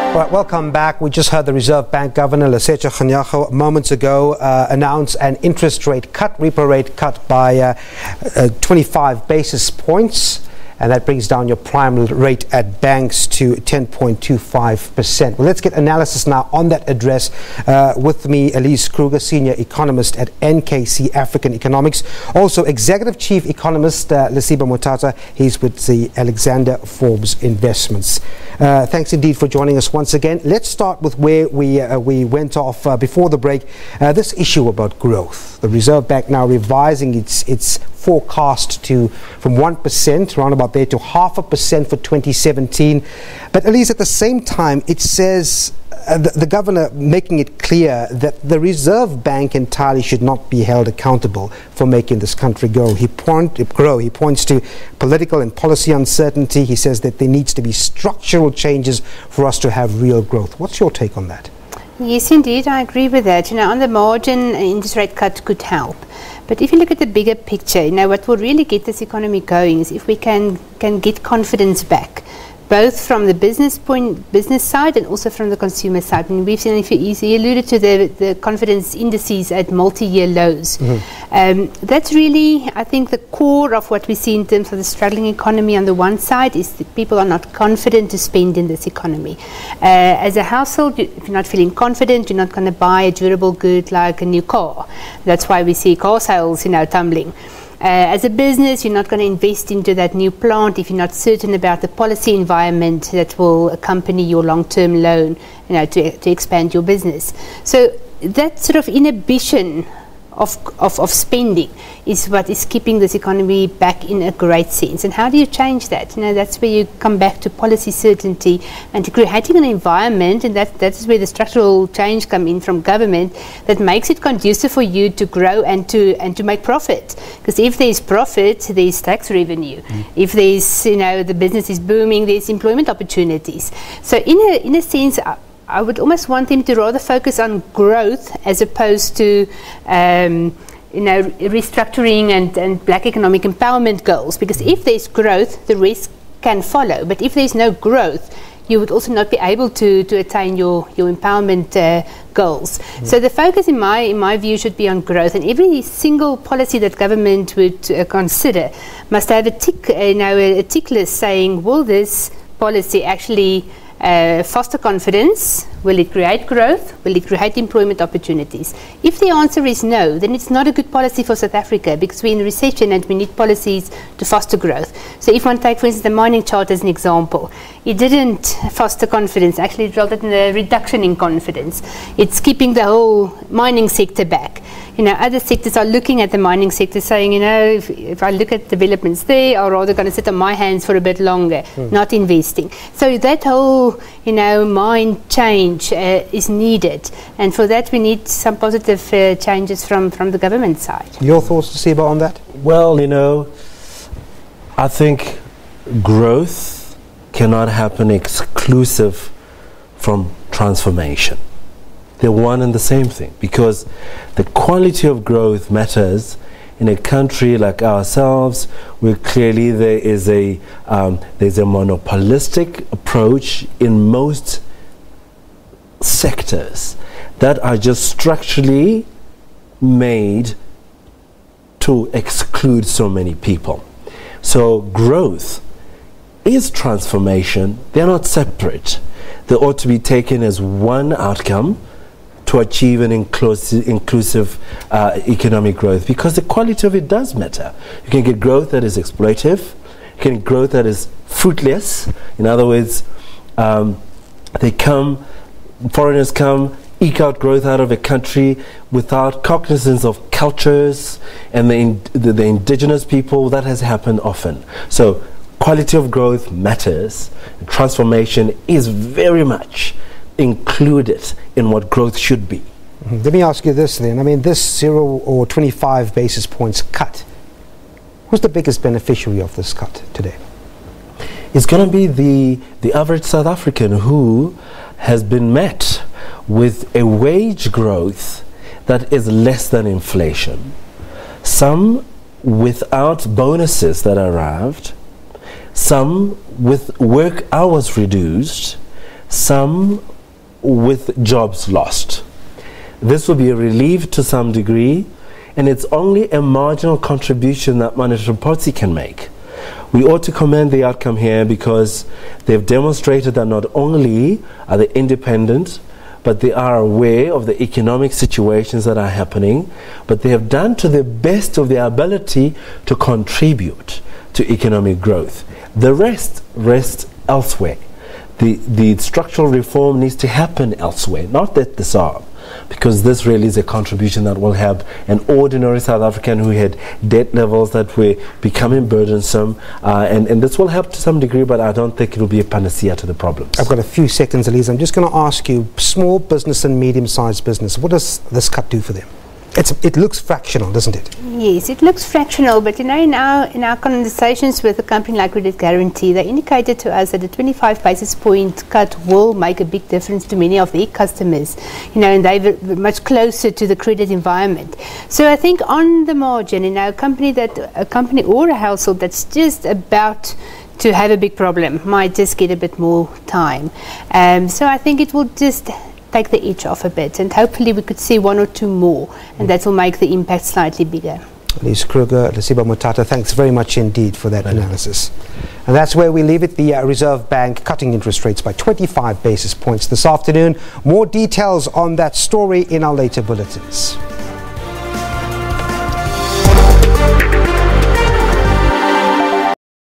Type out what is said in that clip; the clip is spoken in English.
All right, welcome back. We just heard the Reserve Bank Governor, Lesetja Kganyago, moments ago announce an interest rate cut, repo rate cut by 25 basis points. And that brings down your prime rate at banks to 10.25%. Well, let's get analysis now on that address. With me, Elise Kruger, Senior Economist at NKC African Economics. Also, Executive Chief Economist Lesiba Motata. He's with the Alexander Forbes Investments. Thanks indeed for joining us once again. Let's start with where we went off before the break. This issue about growth. The Reserve Bank now revising its forecast from 1% round about there to 0.5% for 2017. But at least at the same time, it says the governor making it clear that the Reserve Bank entirely should not be held accountable for making this country grow. He points to political and policy uncertainty. He says that there needs to be structural changes for us to have real growth. What's your take on that? Yes, indeed, I agree with that. On the margin, an interest rate cut could help. But if you look at the bigger picture, what will really get this economy going is if we can get confidence back, both from the business side and also from the consumer side. And we've seen, you alluded to the confidence indices at multi-year lows. Mm-hmm. That's really, I think, the core of what we see in terms of the struggling economy. On the one side is that people are not confident to spend in this economy. As a household, if you're not feeling confident, you're not going to buy a durable good like a new car. That's why we see car sales, tumbling. As a business, you're not going to invest into that new plant if you're not certain about the policy environment that will accompany your long-term loan, to expand your business. So that sort of inhibition of spending is what is keeping this economy back in a great sense. And how do you change that? That's where you come back to policy certainty and to creating an environment, and that's where the structural change come in from government that makes it conducive for you to grow and to make profit. Because if there's profit, there's tax revenue. If there's the business is booming, there's employment opportunities. So in a sense, I would almost want them to rather focus on growth as opposed to, restructuring and black economic empowerment goals. Because if there's growth, the rest can follow. But if there's no growth, you would also not be able to attain your empowerment goals. So the focus, in my view, should be on growth. And every single policy that government would consider must have a tick list saying, will this policy actually foster confidence? Will it create growth? Will it create employment opportunities? If the answer is no, then it's not a good policy for South Africa, because we're in recession and we need policies to foster growth. So if one take, for instance, the mining chart as an example, it didn't foster confidence. Actually, it resulted in a reduction in confidence. It's keeping the whole mining sector back. Other sectors are looking at the mining sector saying, if I look at developments there, I'm rather going to sit on my hands for a bit longer, not investing. So that whole, mind change is needed. And for that, we need some positive changes from the government side. Your thoughts, Lesiba, on that? Well, I think growth cannot happen exclusive from transformation. They're one and the same thing, because the quality of growth matters in a country like ourselves, where clearly there's a monopolistic approach in most sectors that are just structurally made to exclude so many people. So growth is transformation. They're not separate. They ought to be taken as one outcome to achieve an inclusive economic growth, because the quality of it does matter. You can get growth that is exploitive, you can get growth that is fruitless. In other words, foreigners come, eke out growth out of a country without cognizance of cultures and the indigenous people. That has happened often. So quality of growth matters. Transformation is very much included in what growth should be. Let me ask you this then. This 0 or 25 basis points cut, who's the biggest beneficiary of this cut today? It's going to be the average South African, who has been met with a wage growth that is less than inflation. Some without bonuses that arrived, some with work hours reduced, some with jobs lost. This will be a relief to some degree, and it's only a marginal contribution that monetary policy can make. We ought to commend the outcome here because they've demonstrated that not only are they independent, but they are aware of the economic situations that are happening, but they have done to the best of their ability to contribute to economic growth. The rest rests elsewhere. The structural reform needs to happen elsewhere, not at the SARB, because this really is a contribution that will help an ordinary South African who had debt levels that were becoming burdensome, and this will help to some degree, but I don't think it will be a panacea to the problems. I've got a few seconds, Elise. I'm just going to ask you, small business and medium-sized business, what does this cut do for them? It looks fractional, doesn't it? Yes, it looks fractional, but in our conversations with a company like Credit Guarantee, they indicated to us that a 25 basis point cut will make a big difference to many of their customers, and they're much closer to the credit environment. So I think on the margin, a company or a household that's just about to have a big problem might just get a bit more time. So I think it will just take the edge off a bit, and hopefully we could see one or two more, and that will make the impact slightly bigger. Elise Kruger, Lesiba Mutata, thanks very much indeed for that analysis. And that's where we leave it, the Reserve Bank cutting interest rates by 25 basis points this afternoon. More details on that story in our later bulletins.